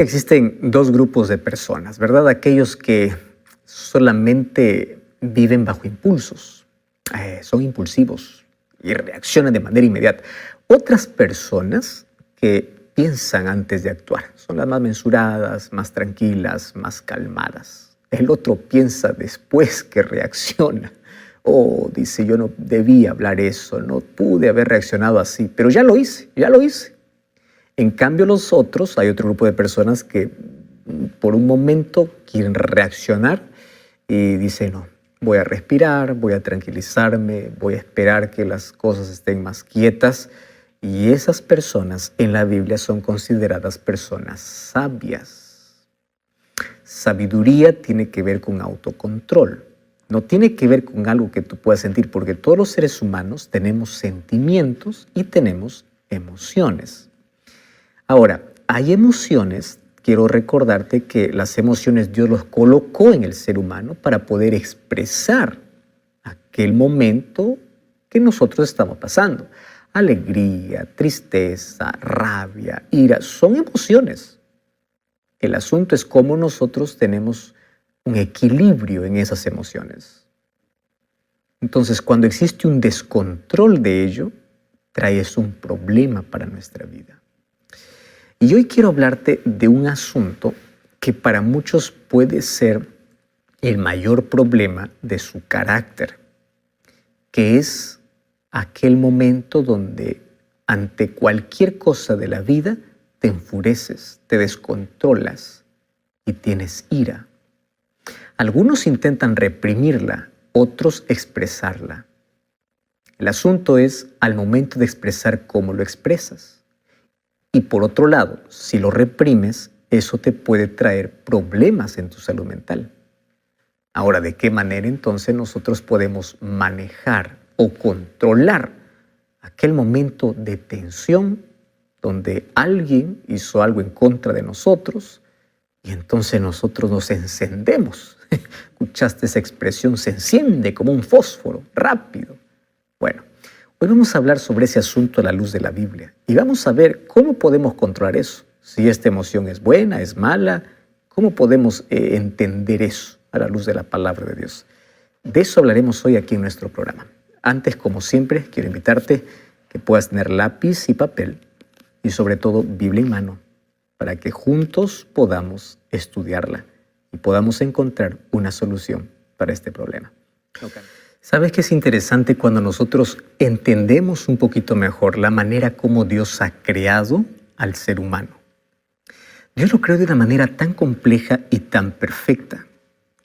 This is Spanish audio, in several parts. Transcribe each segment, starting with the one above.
Existen dos grupos de personas, ¿verdad? Aquellos que solamente viven bajo impulsos, son impulsivos y reaccionan de manera inmediata. Otras personas que piensan antes de actuar, son las más mensuradas, más tranquilas, más calmadas. El otro piensa después que reacciona. Oh, dice, yo no debía hablar eso, no pude haber reaccionado así, pero ya lo hice, ya lo hice. En cambio, los otros, hay otro grupo de personas que por un momento quieren reaccionar y dicen, no, voy a respirar, voy a tranquilizarme, voy a esperar que las cosas estén más quietas. Y esas personas en la Biblia son consideradas personas sabias. Sabiduría tiene que ver con autocontrol. No tiene que ver con algo que tú puedas sentir, porque todos los seres humanos tenemos sentimientos y tenemos emociones. Ahora, hay emociones, quiero recordarte que las emociones Dios los colocó en el ser humano para poder expresar aquel momento que nosotros estamos pasando. Alegría, tristeza, rabia, ira, son emociones. El asunto es cómo nosotros tenemos un equilibrio en esas emociones. Entonces, cuando existe un descontrol de ello, trae eso un problema para nuestra vida. Y hoy quiero hablarte de un asunto que para muchos puede ser el mayor problema de su carácter, que es aquel momento donde ante cualquier cosa de la vida te enfureces, te descontrolas y tienes ira. Algunos intentan reprimirla, otros expresarla. El asunto es al momento de expresar cómo lo expresas. Y por otro lado, si lo reprimes, eso te puede traer problemas en tu salud mental. Ahora, ¿de qué manera entonces nosotros podemos manejar o controlar aquel momento de tensión donde alguien hizo algo en contra de nosotros y entonces nosotros nos encendemos? ¿Escuchaste esa expresión? Se enciende como un fósforo, rápido. Bueno, hoy vamos a hablar sobre ese asunto a la luz de la Biblia y vamos a ver cómo podemos controlar eso. Si esta emoción es buena, es mala, ¿cómo podemos entender eso a la luz de la palabra de Dios? De eso hablaremos hoy aquí en nuestro programa. Antes, como siempre, quiero invitarte que puedas tener lápiz y papel y sobre todo Biblia en mano para que juntos podamos estudiarla y podamos encontrar una solución para este problema. Okay. ¿Sabes qué es interesante cuando nosotros entendemos un poquito mejor la manera como Dios ha creado al ser humano? Dios lo creó de una manera tan compleja y tan perfecta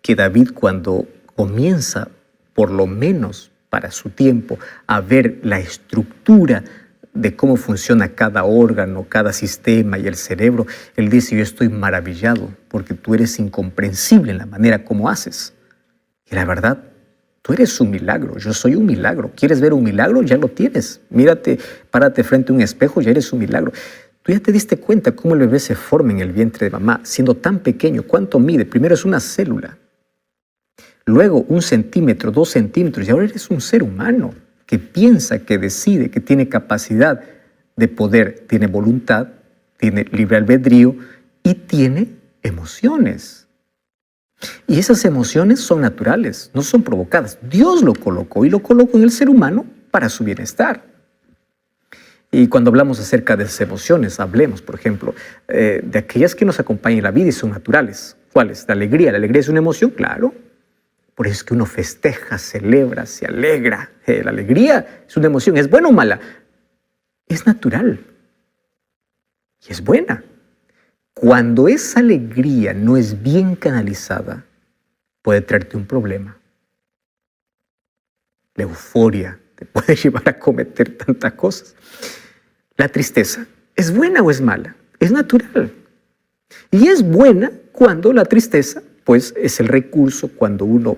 que David, cuando comienza, por lo menos para su tiempo, a ver la estructura de cómo funciona cada órgano, cada sistema y el cerebro, él dice, yo estoy maravillado porque tú eres incomprensible en la manera como haces. Y la verdad, tú eres un milagro, yo soy un milagro. ¿Quieres ver un milagro? Ya lo tienes. Mírate, párate frente a un espejo, ya eres un milagro. Tú ya te diste cuenta cómo el bebé se forma en el vientre de mamá, siendo tan pequeño. ¿Cuánto mide? Primero es una célula. Luego 1 centímetro, 2 centímetros. Y ahora eres un ser humano que piensa, que decide, que tiene capacidad de poder, tiene voluntad, tiene libre albedrío y tiene emociones. Y esas emociones son naturales, no son provocadas. Dios lo colocó y lo colocó en el ser humano para su bienestar. Y cuando hablamos acerca de esas emociones, hablemos, por ejemplo, de aquellas que nos acompañan en la vida y son naturales. ¿Cuáles? La alegría. ¿La alegría es una emoción? Claro. Por eso es que uno festeja, celebra, se alegra. La alegría es una emoción. ¿Es buena o mala? Es natural. Y es buena. Cuando esa alegría no es bien canalizada, puede traerte un problema. La euforia te puede llevar a cometer tantas cosas. La tristeza, ¿es buena o es mala? Es natural. Y es buena cuando la tristeza, pues, es el recurso cuando uno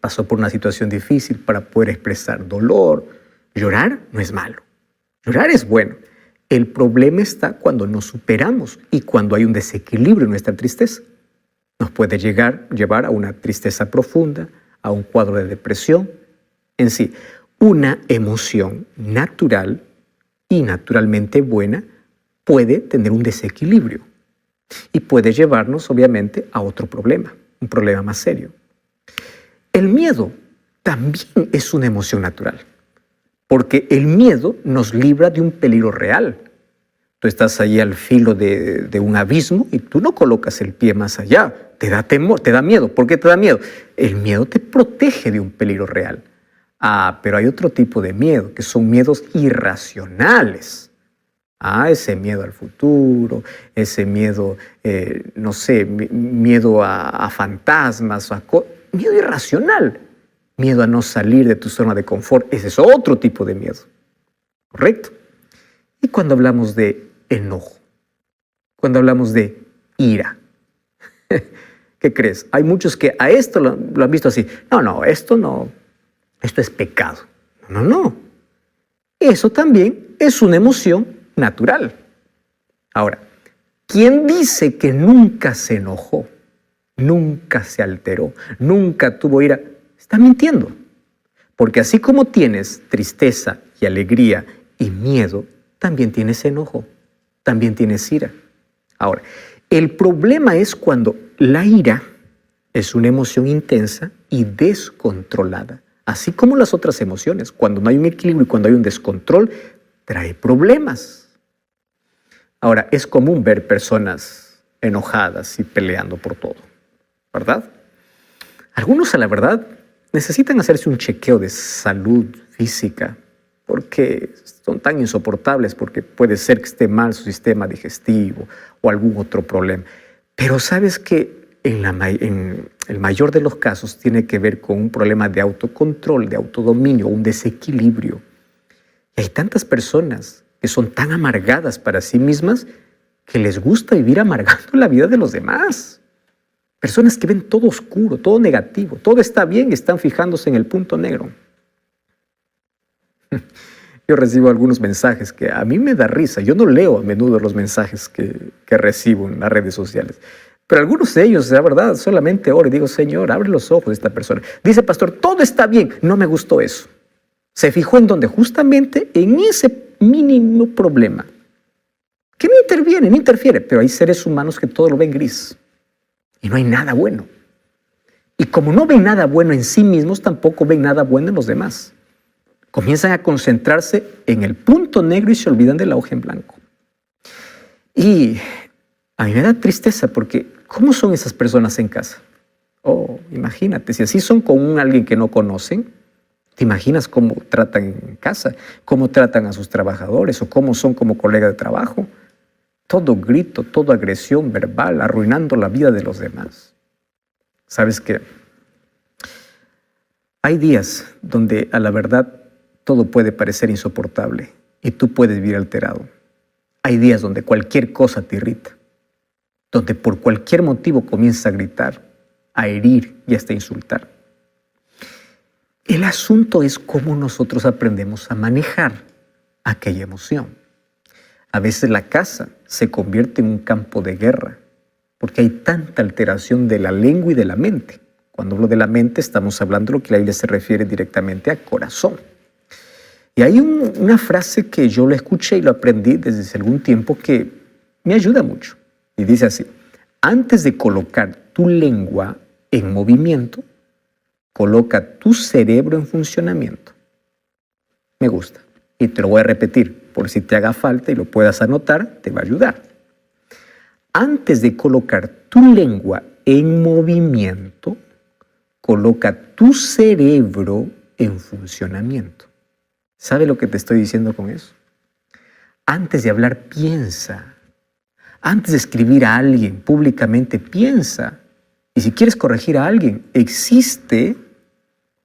pasó por una situación difícil para poder expresar dolor. Llorar no es malo. Llorar es bueno. El problema está cuando nos superamos y cuando hay un desequilibrio en nuestra tristeza. Nos puede llevar a una tristeza profunda, a un cuadro de depresión. En sí, una emoción natural y naturalmente buena puede tener un desequilibrio. y puede llevarnos, obviamente, a otro problema, un problema más serio. El miedo también es una emoción natural, porque el miedo nos libra de un peligro real. Tú estás ahí al filo de un abismo y tú no colocas el pie más allá. Te da temor, te da miedo. ¿Por qué te da miedo? El miedo te protege de un peligro real. Pero hay otro tipo de miedo, que son miedos irracionales. Ese miedo al futuro, ese miedo, no sé, miedo a fantasmas, miedo irracional. Miedo a no salir de tu zona de confort. Ese es otro tipo de miedo. ¿Correcto? Y cuando hablamos de enojo, cuando hablamos de ira, ¿qué crees? Hay muchos que a esto lo han visto así. No, esto no. Esto es pecado. No. Eso también es una emoción natural. Ahora, ¿quién dice que nunca se enojó? Nunca se alteró, nunca tuvo ira. Está mintiendo. Porque así como tienes tristeza y alegría y miedo, también tienes enojo, también tienes ira. Ahora, el problema es cuando la ira es una emoción intensa y descontrolada. Así como las otras emociones, cuando no hay un equilibrio y cuando hay un descontrol, trae problemas. Ahora, es común ver personas enojadas y peleando por todo, ¿verdad? Algunos, a la verdad, necesitan hacerse un chequeo de salud física porque son tan insoportables, porque puede ser que esté mal su sistema digestivo o algún otro problema. Pero sabes que en el mayor de los casos tiene que ver con un problema de autocontrol, de autodominio, un desequilibrio. Y hay tantas personas que son tan amargadas para sí mismas que les gusta vivir amargando la vida de los demás. Personas que ven todo oscuro, todo negativo, todo está bien y están fijándose en el punto negro. Yo recibo algunos mensajes que a mí me da risa. Yo no leo a menudo los mensajes que recibo en las redes sociales. Pero algunos de ellos, la verdad, solamente oro y digo, Señor, abre los ojos de esta persona. Dice, pastor, todo está bien. No me gustó eso. Se fijó en donde justamente en ese mínimo problema. Que no interfiere, pero hay seres humanos que todo lo ven gris. Y no hay nada bueno. Y como no ven nada bueno en sí mismos, tampoco ven nada bueno en los demás. Comienzan a concentrarse en el punto negro y se olvidan de la hoja en blanco. Y a mí me da tristeza porque ¿cómo son esas personas en casa? Imagínate, si así son con alguien que no conocen, ¿te imaginas cómo tratan en casa? ¿Cómo tratan a sus trabajadores? ¿O cómo son como colegas de trabajo? Todo grito, toda agresión verbal, arruinando la vida de los demás. ¿Sabes qué? Hay días donde a la verdad todo puede parecer insoportable y tú puedes vivir alterado. Hay días donde cualquier cosa te irrita, donde por cualquier motivo comienzas a gritar, a herir y hasta insultar. El asunto es cómo nosotros aprendemos a manejar aquella emoción. A veces la casa se convierte en un campo de guerra porque hay tanta alteración de la lengua y de la mente. Cuando hablo de la mente estamos hablando de lo que la Biblia se refiere directamente al corazón. Y hay una frase que yo la escuché y lo aprendí desde hace algún tiempo que me ayuda mucho. Y dice así, antes de colocar tu lengua en movimiento, coloca tu cerebro en funcionamiento. Me gusta. Y te lo voy a repetir por si te haga falta y lo puedas anotar, te va a ayudar. Antes de colocar tu lengua en movimiento, coloca tu cerebro en funcionamiento. ¿Sabe lo que te estoy diciendo con eso? Antes de hablar, piensa. Antes de escribir a alguien públicamente, piensa. Y si quieres corregir a alguien, existe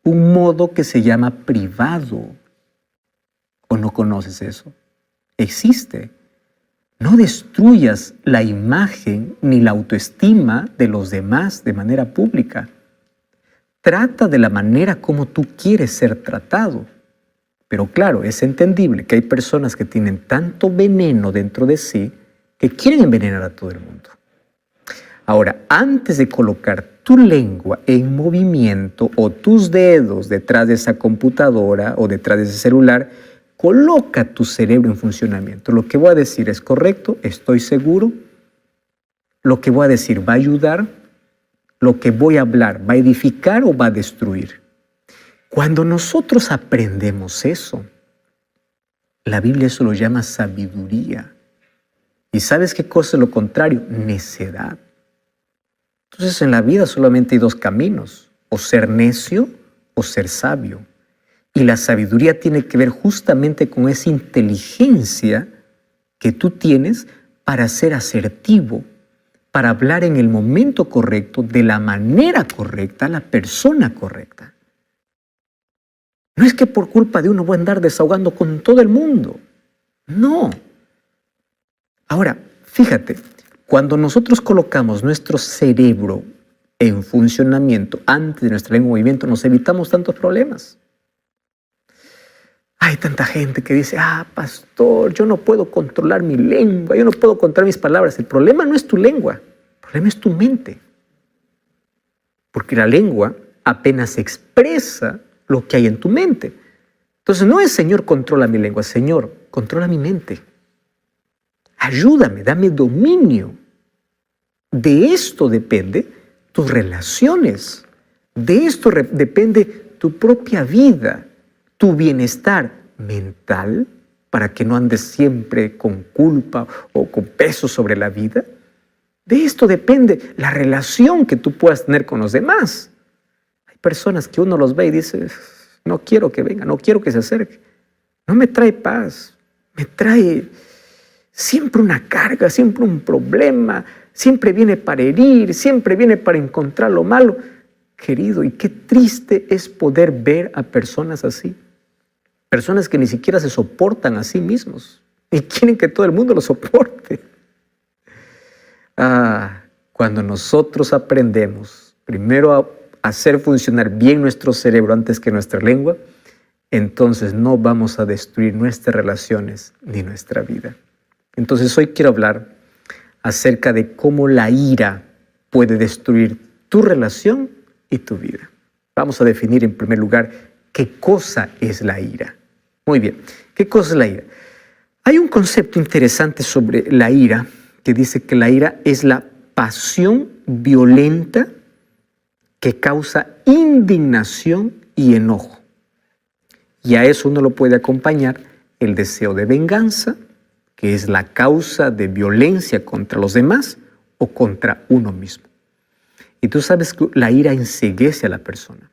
un modo que se llama privado. ¿O no conoces eso? Existe. No destruyas la imagen ni la autoestima de los demás de manera pública. Trata de la manera como tú quieres ser tratado. Pero claro, es entendible que hay personas que tienen tanto veneno dentro de sí que quieren envenenar a todo el mundo. Ahora, antes de colocar tu lengua en movimiento o tus dedos detrás de esa computadora o detrás de ese celular, coloca tu cerebro en funcionamiento. Lo que voy a decir es correcto, estoy seguro. lo que voy a decir va a ayudar, lo que voy a hablar va a edificar o va a destruir. Cuando nosotros aprendemos eso, la Biblia eso lo llama sabiduría. ¿Y sabes qué cosa es lo contrario? Necedad. Entonces en la vida solamente hay dos caminos, o ser necio o ser sabio. Y la sabiduría tiene que ver justamente con esa inteligencia que tú tienes para ser asertivo, para hablar en el momento correcto, de la manera correcta, a la persona correcta. No es que por culpa de uno voy a andar desahogando con todo el mundo. No. Ahora, fíjate, cuando nosotros colocamos nuestro cerebro en funcionamiento antes de nuestra lengua en movimiento, nos evitamos tantos problemas. Hay tanta gente que dice, pastor, yo no puedo controlar mi lengua, yo no puedo controlar mis palabras. El problema no es tu lengua, el problema es tu mente. Porque la lengua apenas expresa lo que hay en tu mente. Entonces no es, Señor, controla mi lengua, Señor, controla mi mente. Ayúdame, dame dominio. De esto depende tus relaciones. De esto depende tu propia vida, tu bienestar mental, para que no andes siempre con culpa o con peso sobre la vida. De esto depende la relación que tú puedas tener con los demás. Hay personas que uno los ve y dice, no quiero que venga, no quiero que se acerque. No me trae paz, me trae siempre una carga, siempre un problema, siempre viene para herir, siempre viene para encontrar lo malo. Querido, y qué triste es poder ver a personas así. Personas que ni siquiera se soportan a sí mismos y quieren que todo el mundo los soporte. Cuando nosotros aprendemos primero a hacer funcionar bien nuestro cerebro antes que nuestra lengua, entonces no vamos a destruir nuestras relaciones ni nuestra vida. Entonces hoy quiero hablar acerca de cómo la ira puede destruir tu relación y tu vida. Vamos a definir en primer lugar qué cosa es la ira. Muy bien, ¿qué cosa es la ira? Hay un concepto interesante sobre la ira que dice que la ira es la pasión violenta que causa indignación y enojo. Y a eso uno lo puede acompañar el deseo de venganza, que es la causa de violencia contra los demás o contra uno mismo. Y tú sabes que la ira enceguece a la persona.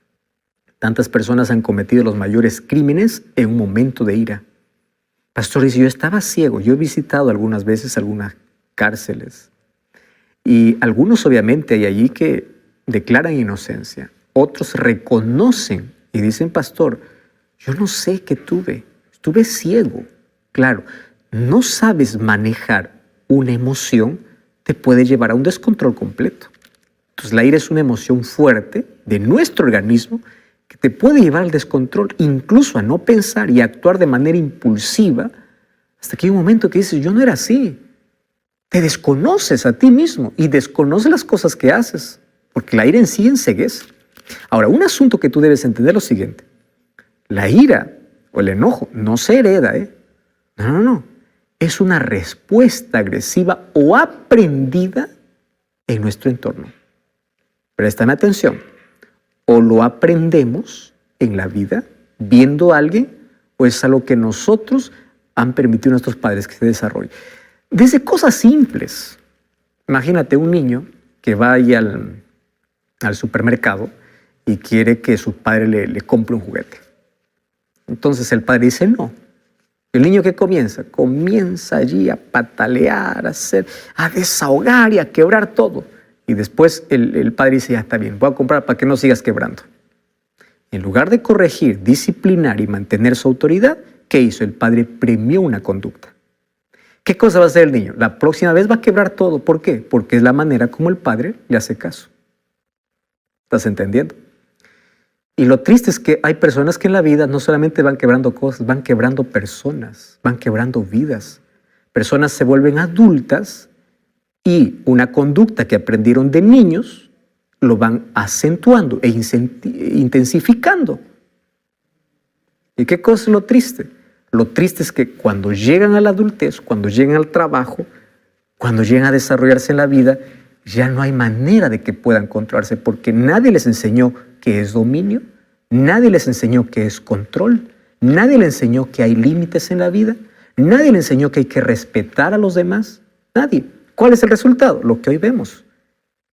Tantas personas han cometido los mayores crímenes en un momento de ira. Pastor dice, yo estaba ciego. Yo he visitado algunas veces algunas cárceles. Y algunos obviamente hay allí que declaran inocencia. Otros reconocen y dicen, pastor, yo no sé qué tuve. Estuve ciego. Claro, no sabes manejar una emoción, te puede llevar a un descontrol completo. Entonces la ira es una emoción fuerte de nuestro organismo que te puede llevar al descontrol, incluso a no pensar y actuar de manera impulsiva, hasta que hay un momento que dices, yo no era así. Te desconoces a ti mismo y desconoces las cosas que haces, porque la ira en sí enceguece. Ahora, un asunto que tú debes entender es lo siguiente. La ira o el enojo no se hereda, No. Es una respuesta agresiva o aprendida en nuestro entorno. Presten atención. O lo aprendemos en la vida, viendo a alguien, o es algo que nosotros han permitido a nuestros padres que se desarrolle. Desde cosas simples. Imagínate un niño que va ahí al supermercado y quiere que su padre le compre un juguete. Entonces el padre dice no. El niño que comienza allí a patalear, a desahogar y a quebrar todo. Y después el padre dice, ya está bien, voy a comprar para que no sigas quebrando. En lugar de corregir, disciplinar y mantener su autoridad, ¿qué hizo? El padre premió una conducta. ¿Qué cosa va a hacer el niño? La próxima vez va a quebrar todo. ¿Por qué? Porque es la manera como el padre le hace caso. ¿Estás entendiendo? Y lo triste es que hay personas que en la vida no solamente van quebrando cosas, van quebrando personas, van quebrando vidas. Personas se vuelven adultas y una conducta que aprendieron de niños lo van acentuando e intensificando. ¿Y qué cosa es lo triste? Lo triste es que cuando llegan a la adultez, cuando llegan al trabajo, cuando llegan a desarrollarse en la vida, ya no hay manera de que puedan controlarse porque nadie les enseñó qué es dominio, nadie les enseñó qué es control, nadie les enseñó que hay límites en la vida, nadie les enseñó que hay que respetar a los demás, nadie. ¿Cuál es el resultado? Lo que hoy vemos.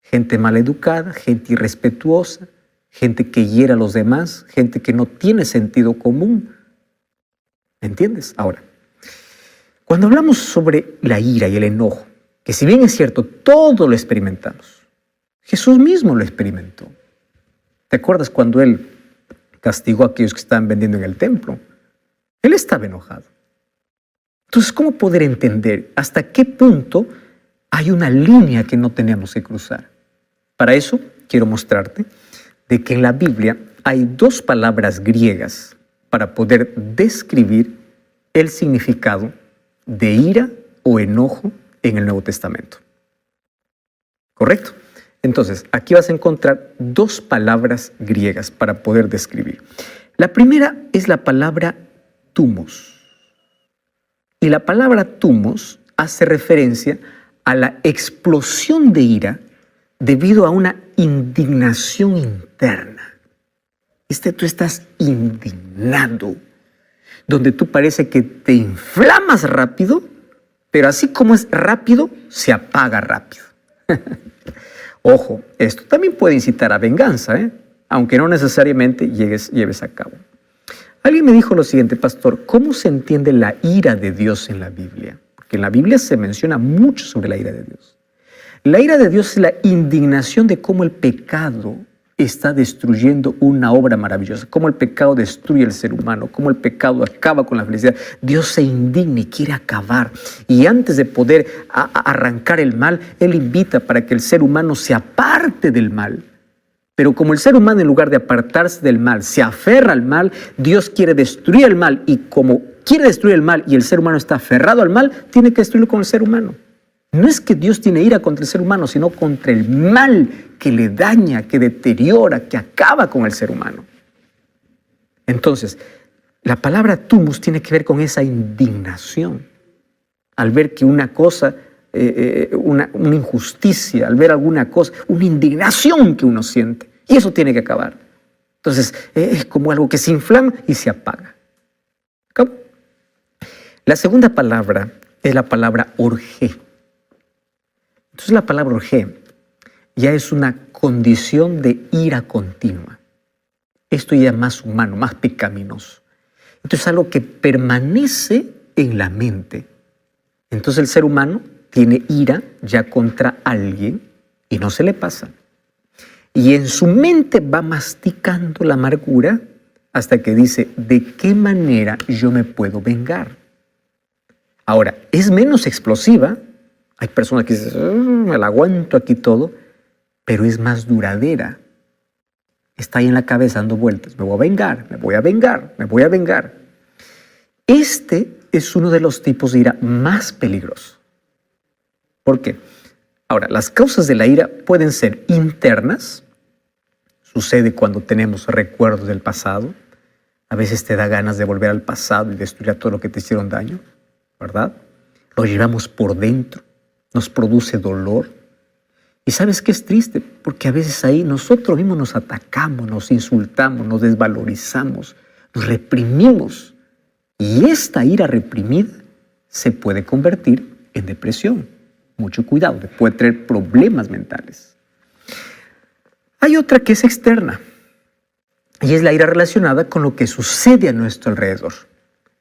Gente maleducada, gente irrespetuosa, gente que hiere a los demás, gente que no tiene sentido común. ¿Me entiendes? Ahora, cuando hablamos sobre la ira y el enojo, que si bien es cierto, todo lo experimentamos, Jesús mismo lo experimentó. ¿Te acuerdas cuando Él castigó a aquellos que estaban vendiendo en el templo? Él estaba enojado. Entonces, ¿cómo poder entender hasta qué punto hay una línea que no tenemos que cruzar? Para eso quiero mostrarte de que en la Biblia hay dos palabras griegas para poder describir el significado de ira o enojo en el Nuevo Testamento. ¿Correcto? Entonces, aquí vas a encontrar dos palabras griegas para poder describir. La primera es la palabra thumos. Y la palabra thumos hace referencia a la explosión de ira debido a una indignación interna. Tú estás indignado, donde tú parece que te inflamas rápido, pero así como es rápido, se apaga rápido. Ojo, esto también puede incitar a venganza, aunque no necesariamente lleves a cabo. Alguien me dijo lo siguiente, pastor, ¿cómo se entiende la ira de Dios en la Biblia? Porque en la Biblia se menciona mucho sobre la ira de Dios. La ira de Dios es la indignación de cómo el pecado está destruyendo una obra maravillosa, cómo el pecado destruye al ser humano, cómo el pecado acaba con la felicidad. Dios se indigna y quiere acabar. Y antes de poder arrancar el mal, Él invita para que el ser humano se aparte del mal. Pero como el ser humano, en lugar de apartarse del mal, se aferra al mal, Dios quiere destruir el mal. Y como quiere destruir el mal y el ser humano está aferrado al mal, tiene que destruirlo con el ser humano. No es que Dios tiene ira contra el ser humano, sino contra el mal que le daña, que deteriora, que acaba con el ser humano. Entonces, la palabra thumos tiene que ver con esa indignación. Al ver que una cosa, una injusticia, al ver alguna cosa, una indignación que uno siente. Y eso tiene que acabar. Entonces, es como algo que se inflama y se apaga. ¿Cómo? La segunda palabra es la palabra orgé. Entonces la palabra orgé ya es una condición de ira continua. Esto ya es más humano, más pecaminoso. Entonces es algo que permanece en la mente. Entonces el ser humano tiene ira ya contra alguien y no se le pasa. Y en su mente va masticando la amargura hasta que dice, ¿de qué manera yo me puedo vengar? Ahora, es menos explosiva. Hay personas que dicen, me la aguanto aquí todo, pero es más duradera. Está ahí en la cabeza dando vueltas. Me voy a vengar, me voy a vengar, me voy a vengar. Este es uno de los tipos de ira más peligrosos. ¿Por qué? Ahora, las causas de la ira pueden ser internas. Sucede cuando tenemos recuerdos del pasado. A veces te da ganas de volver al pasado y destruir a todo lo que te hicieron daño, ¿verdad? Lo llevamos por dentro. Nos produce dolor. ¿Y sabes qué es triste? Porque a veces ahí nosotros mismos nos atacamos, nos insultamos, nos desvalorizamos, nos reprimimos. Y esta ira reprimida se puede convertir en depresión. Mucho cuidado, puede traer problemas mentales. Hay otra que es externa. Y es la ira relacionada con lo que sucede a nuestro alrededor.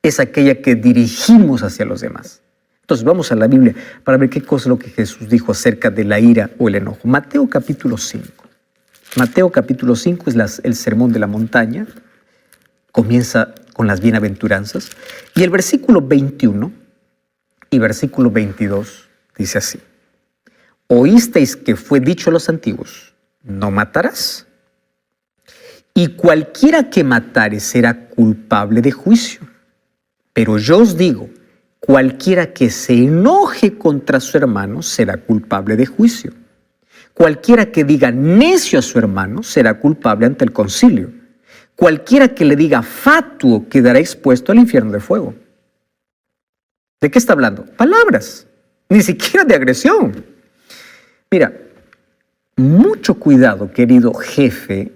Es aquella que dirigimos hacia los demás. Entonces vamos a la Biblia para ver qué cosa es lo que Jesús dijo acerca de la ira o el enojo. Mateo capítulo 5. Mateo capítulo 5 es el sermón de la montaña. Comienza con las bienaventuranzas. Y el versículo 21 y versículo 22 dice así. Oísteis que fue dicho a los antiguos, no matarás. Y cualquiera que matare será culpable de juicio. Pero yo os digo, cualquiera que se enoje contra su hermano será culpable de juicio. Cualquiera que diga necio a su hermano será culpable ante el concilio. Cualquiera que le diga fatuo quedará expuesto al infierno de fuego. ¿De qué está hablando? Palabras, ni siquiera de agresión. Mira, Mucho cuidado, querido jefe,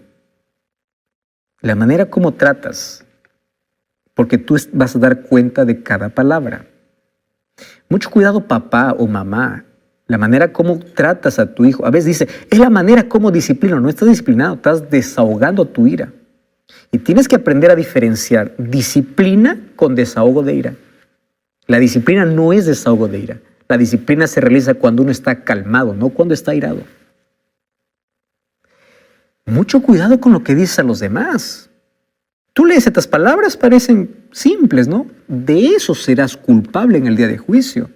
la manera como tratas, porque tú vas a dar cuenta de cada palabra. Mucho cuidado, papá o mamá, la manera como tratas a tu hijo. A veces dice, es la manera como disciplino. No estás disciplinado, estás desahogando tu ira. Y tienes que aprender a diferenciar disciplina con desahogo de ira. La disciplina no es desahogo de ira. La disciplina se realiza cuando uno está calmado, no cuando está irado. Mucho cuidado con lo que dices a los demás. Tú lees estas palabras, parecen simples, ¿no? De eso serás culpable en el día de juicio.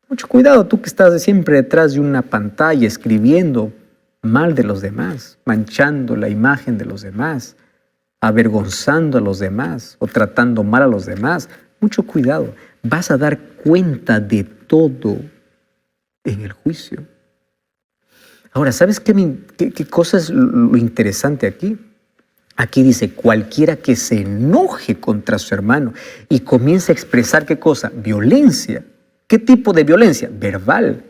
Mucho cuidado, tú que estás siempre detrás de una pantalla escribiendo mal de los demás, manchando la imagen de los demás, avergonzando a los demás o tratando mal a los demás. Mucho cuidado, vas a dar cuenta de todo en el juicio. Ahora, ¿sabes qué cosa es lo interesante aquí? Aquí dice, cualquiera que se enoje contra su hermano y comience a expresar, ¿qué cosa? Violencia. ¿Qué tipo de violencia? Verbal.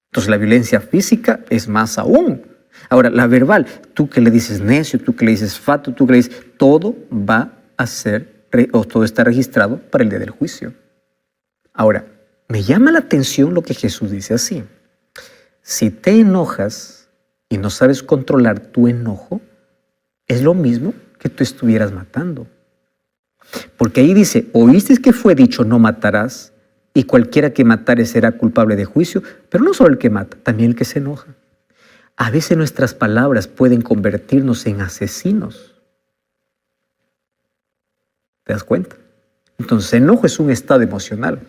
Entonces la violencia física es más aún. Ahora, la verbal, tú que le dices necio, tú que le dices fato, tú que le dices, todo va a ser, o todo está registrado para el día del juicio. Ahora, me llama la atención lo que Jesús dice así. Si te enojas y no sabes controlar tu enojo, es lo mismo que tú estuvieras matando. Porque ahí dice, oíste que fue dicho no matarás, y cualquiera que matare será culpable de juicio, pero no solo el que mata, también el que se enoja. A veces nuestras palabras pueden convertirnos en asesinos. ¿Te das cuenta? Entonces, enojo es un estado emocional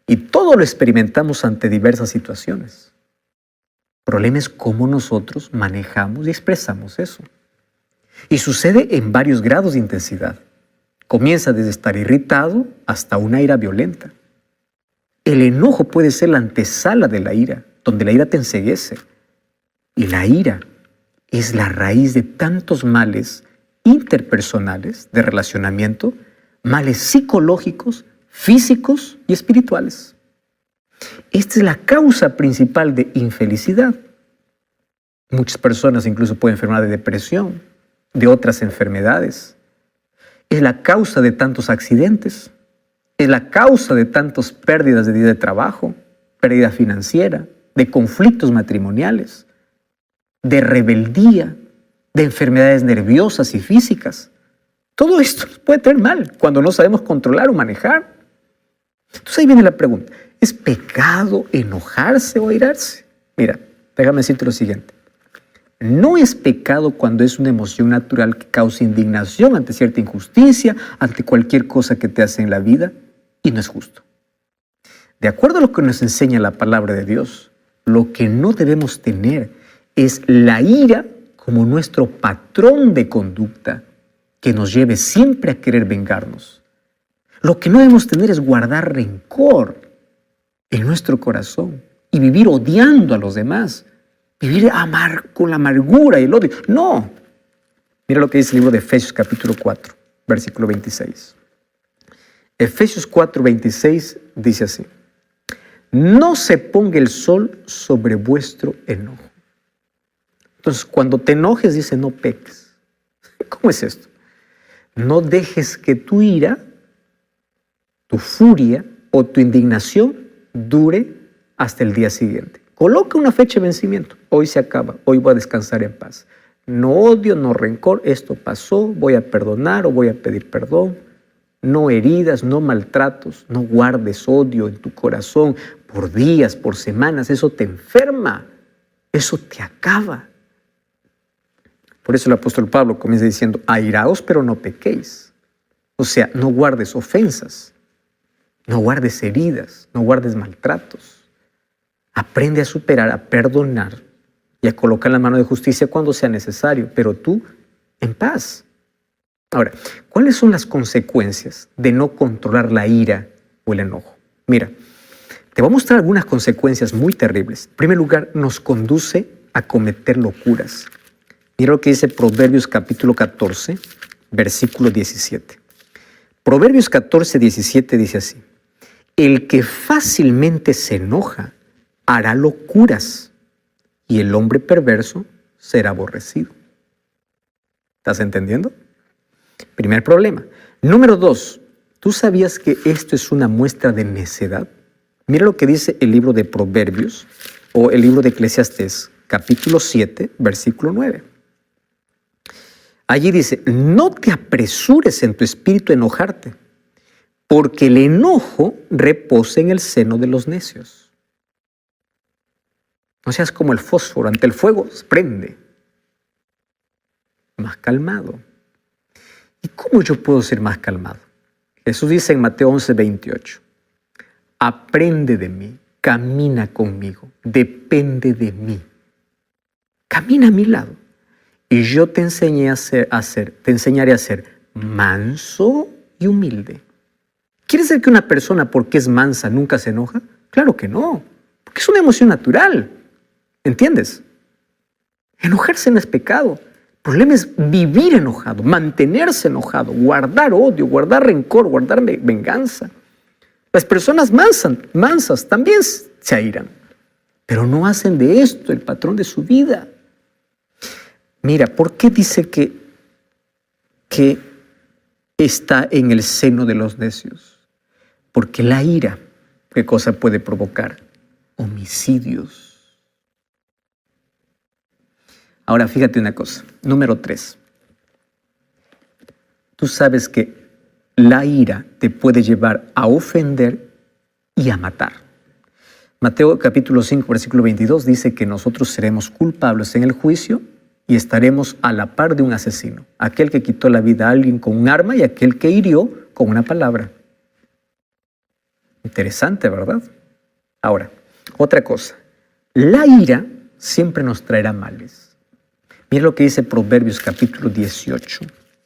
y todo lo experimentamos ante diversas situaciones. El problema es cómo nosotros manejamos y expresamos eso. Y sucede en varios grados de intensidad. Comienza desde estar irritado hasta una ira violenta. El enojo puede ser la antesala de la ira, donde la ira te enceguece. Y la ira es la raíz de tantos males interpersonales de relacionamiento, males psicológicos, físicos y espirituales. Esta es la causa principal de infelicidad. Muchas personas incluso pueden enfermar de depresión, de otras enfermedades. Es la causa de tantos accidentes. Es la causa de tantas pérdidas de día de trabajo, pérdida financiera, de conflictos matrimoniales, de rebeldía, de enfermedades nerviosas y físicas. Todo esto nos puede tener mal cuando no sabemos controlar o manejar. Entonces ahí viene la pregunta, ¿es pecado enojarse o airarse? Mira, déjame decirte lo siguiente. No es pecado cuando es una emoción natural que causa indignación ante cierta injusticia, ante cualquier cosa que te hace en la vida, y no es justo. De acuerdo a lo que nos enseña la palabra de Dios, lo que no debemos tener es la ira como nuestro patrón de conducta que nos lleve siempre a querer vengarnos. Lo que no debemos tener es guardar rencor en nuestro corazón y vivir odiando a los demás. Vivir con la amargura y el odio. No. Mira lo que dice el libro de Efesios capítulo 4, versículo 26. Efesios 4, 26 dice así. No se ponga el sol sobre vuestro enojo. Entonces, cuando te enojes, dice no peques. ¿Cómo es esto? No dejes que tu ira, tu furia o tu indignación dure hasta el día siguiente. Coloca una fecha de vencimiento. Hoy se acaba, hoy voy a descansar en paz. No odio, no rencor, esto pasó, voy a perdonar o voy a pedir perdón. No heridas, no maltratos, no guardes odio en tu corazón por días, por semanas. Eso te enferma, eso te acaba. Por eso el apóstol Pablo comienza diciendo, airaos pero no pequéis. O sea, no guardes ofensas, no guardes heridas, no guardes maltratos. Aprende a superar, a perdonar y a colocar la mano de justicia cuando sea necesario, pero tú en paz. Ahora, ¿cuáles son las consecuencias de no controlar la ira o el enojo? Mira, te voy a mostrar algunas consecuencias muy terribles. En primer lugar, nos conduce a cometer locuras. Mira lo que dice Proverbios capítulo 14, versículo 17. Proverbios 14, 17 dice así. El que fácilmente se enoja hará locuras y el hombre perverso será aborrecido. ¿Estás entendiendo? Primer problema. Número 2, ¿tú sabías que esto es una muestra de necedad? Mira lo que dice el libro de Proverbios o el libro de Eclesiastés, capítulo 7, versículo 9. Allí dice, no te apresures en tu espíritu a enojarte, porque el enojo reposa en el seno de los necios. No seas como el fósforo, ante el fuego prende. Más calmado. ¿Y cómo yo puedo ser más calmado? Jesús dice en Mateo 11, 28, aprende de mí, camina conmigo, depende de mí. Camina a mi lado y yo te enseñaré a ser manso y humilde. ¿Quiere decir que una persona porque es mansa nunca se enoja? Claro que no, porque es una emoción natural. ¿Entiendes? Enojarse no es pecado. El problema es vivir enojado, mantenerse enojado, guardar odio, guardar rencor, guardar venganza. Las personas mansas también se airan, pero no hacen de esto el patrón de su vida. Mira, ¿por qué dice que está en el seno de los necios? Porque la ira, ¿qué cosa puede provocar? Homicidios. Ahora, fíjate una cosa. Número 3. Tú sabes que la ira te puede llevar a ofender y a matar. Mateo capítulo 5, versículo 22 dice que nosotros seremos culpables en el juicio y estaremos a la par de un asesino, aquel que quitó la vida a alguien con un arma y aquel que hirió con una palabra. Interesante, ¿verdad? Ahora, otra cosa. La ira siempre nos traerá males. Mira lo que dice Proverbios capítulo 18,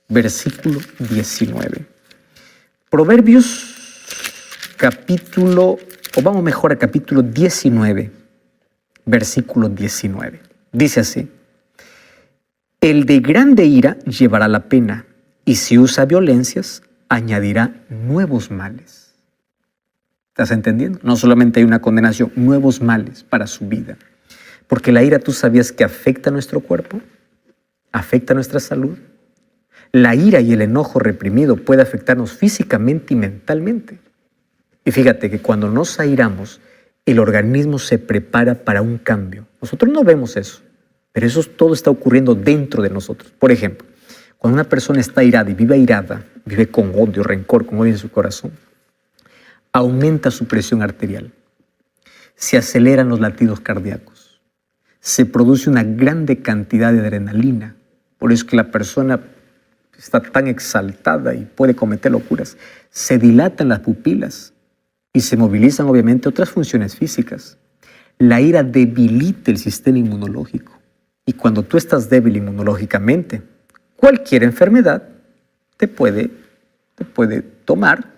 versículo 19. Proverbios capítulo 19, versículo 19. Dice así, el de grande ira llevará la pena, y si usa violencias, añadirá nuevos males. ¿Estás entendiendo? No solamente hay una condenación, nuevos males para su vida. Porque la ira, ¿tú sabías que afecta a nuestro cuerpo? ¿Afecta a nuestra salud? La ira y el enojo reprimido puede afectarnos físicamente y mentalmente. Y fíjate que cuando nos airamos, el organismo se prepara para un cambio. Nosotros no vemos eso, pero eso todo está ocurriendo dentro de nosotros. Por ejemplo, cuando una persona está airada y vive airada, vive con odio, rencor, con odio en su corazón, aumenta su presión arterial, se aceleran los latidos cardíacos, se produce una grande cantidad de adrenalina. Por eso es que la persona está tan exaltada y puede cometer locuras. Se dilatan las pupilas y se movilizan obviamente otras funciones físicas. La ira debilita el sistema inmunológico. Y cuando tú estás débil inmunológicamente, cualquier enfermedad te puede tomar.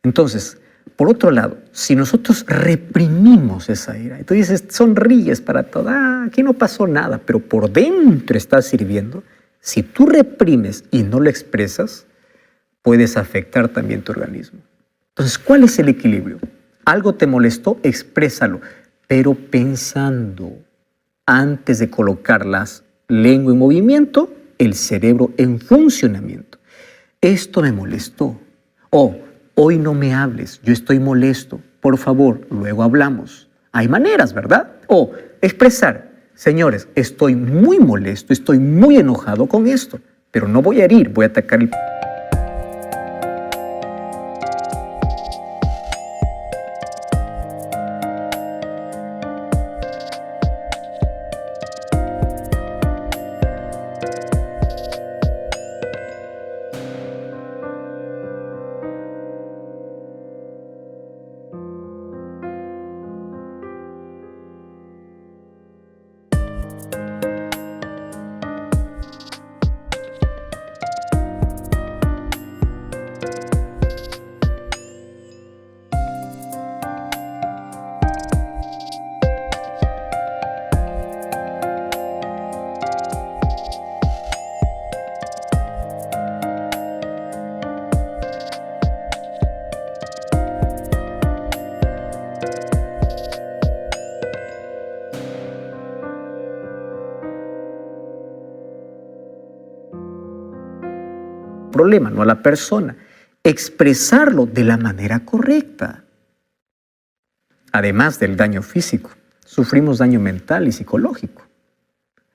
Entonces, por otro lado, si nosotros reprimimos esa ira, y tú dices, sonríes para todo, aquí no pasó nada, pero por dentro estás sirviendo, si tú reprimes y no lo expresas, puedes afectar también tu organismo. Entonces, ¿cuál es el equilibrio? Algo te molestó, exprésalo, pero pensando, antes de colocar la lengua en movimiento, el cerebro en funcionamiento. Esto me molestó. Hoy no me hables, yo estoy molesto. Por favor, luego hablamos. Hay maneras, ¿verdad? O expresar, señores, estoy muy molesto, estoy muy enojado con esto, pero no voy a herir, voy a atacar el... problema, no a la persona. Expresarlo de la manera correcta. Además del daño físico, sufrimos daño mental y psicológico.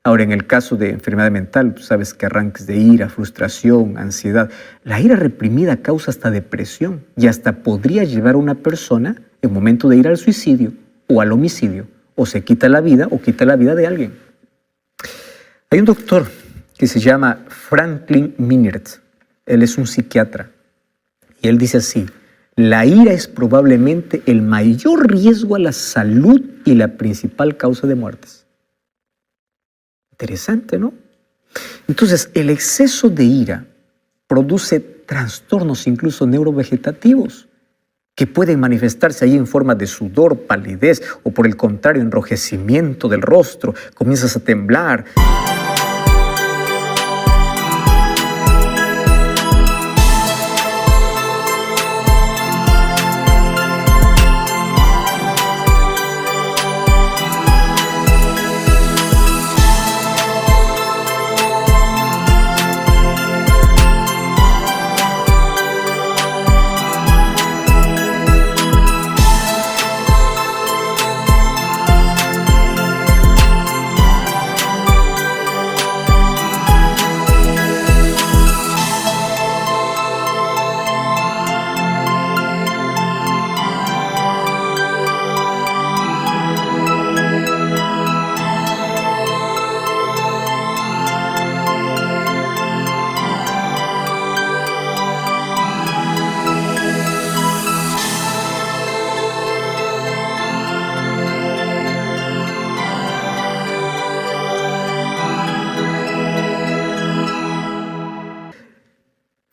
Ahora, en el caso de enfermedad mental, tú sabes que arranques de ira, frustración, ansiedad. La ira reprimida causa hasta depresión y hasta podría llevar a una persona en momento de ir al suicidio o al homicidio, o se quita la vida o quita la vida de alguien. Hay un doctor que se llama Franklin Minert. Él es un psiquiatra y él dice así: la ira es probablemente el mayor riesgo a la salud y la principal causa de muertes. Interesante, ¿no? Entonces, el exceso de ira produce trastornos incluso neurovegetativos que pueden manifestarse ahí en forma de sudor, palidez o por el contrario, enrojecimiento del rostro, comienzas a temblar.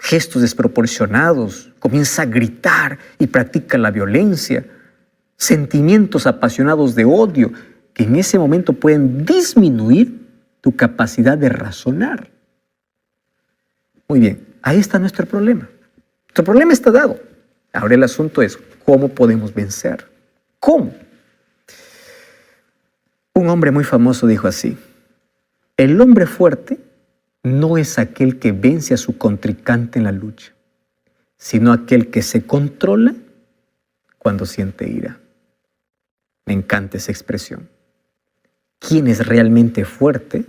Gestos desproporcionados, comienza a gritar y practica la violencia, sentimientos apasionados de odio que en ese momento pueden disminuir tu capacidad de razonar. Muy bien, ahí está nuestro problema. Nuestro problema está dado. Ahora el asunto es, ¿cómo podemos vencer? ¿Cómo? Un hombre muy famoso dijo así: el hombre fuerte no es aquel que vence a su contrincante en la lucha, sino aquel que se controla cuando siente ira. Me encanta esa expresión. Quien es realmente fuerte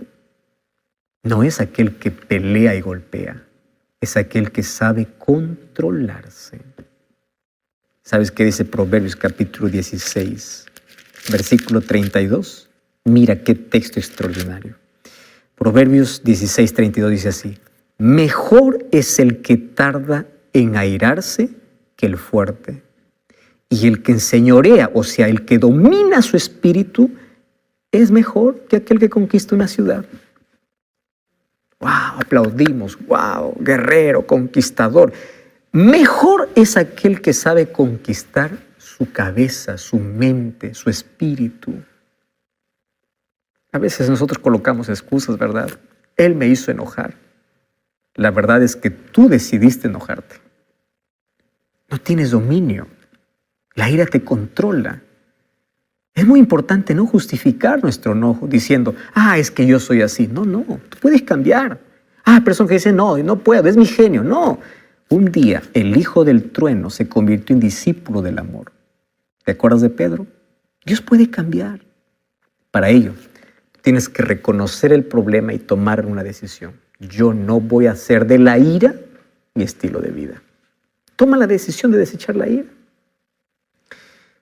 no es aquel que pelea y golpea, es aquel que sabe controlarse. ¿Sabes qué dice Proverbios capítulo 16, versículo 32? Mira qué texto extraordinario. Proverbios 16:32 dice así: mejor es el que tarda en airarse que el fuerte, y el que enseñorea, o sea, el que domina su espíritu, es mejor que aquel que conquista una ciudad. ¡Wow! Aplaudimos. ¡Wow! Guerrero, conquistador. Mejor es aquel que sabe conquistar su cabeza, su mente, su espíritu. A veces nosotros colocamos excusas, ¿verdad? Él me hizo enojar. La verdad es que tú decidiste enojarte. No tienes dominio. La ira te controla. Es muy importante no justificar nuestro enojo diciendo, es que yo soy así. No, tú puedes cambiar. Personas que dicen, no puedo, es mi genio. No. Un día el hijo del trueno se convirtió en discípulo del amor. ¿Te acuerdas de Pedro? Dios puede cambiar. Para ello, tienes que reconocer el problema y tomar una decisión. Yo no voy a hacer de la ira mi estilo de vida. Toma la decisión de desechar la ira.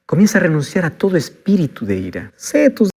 Comienza a renunciar a todo espíritu de ira. Sé tus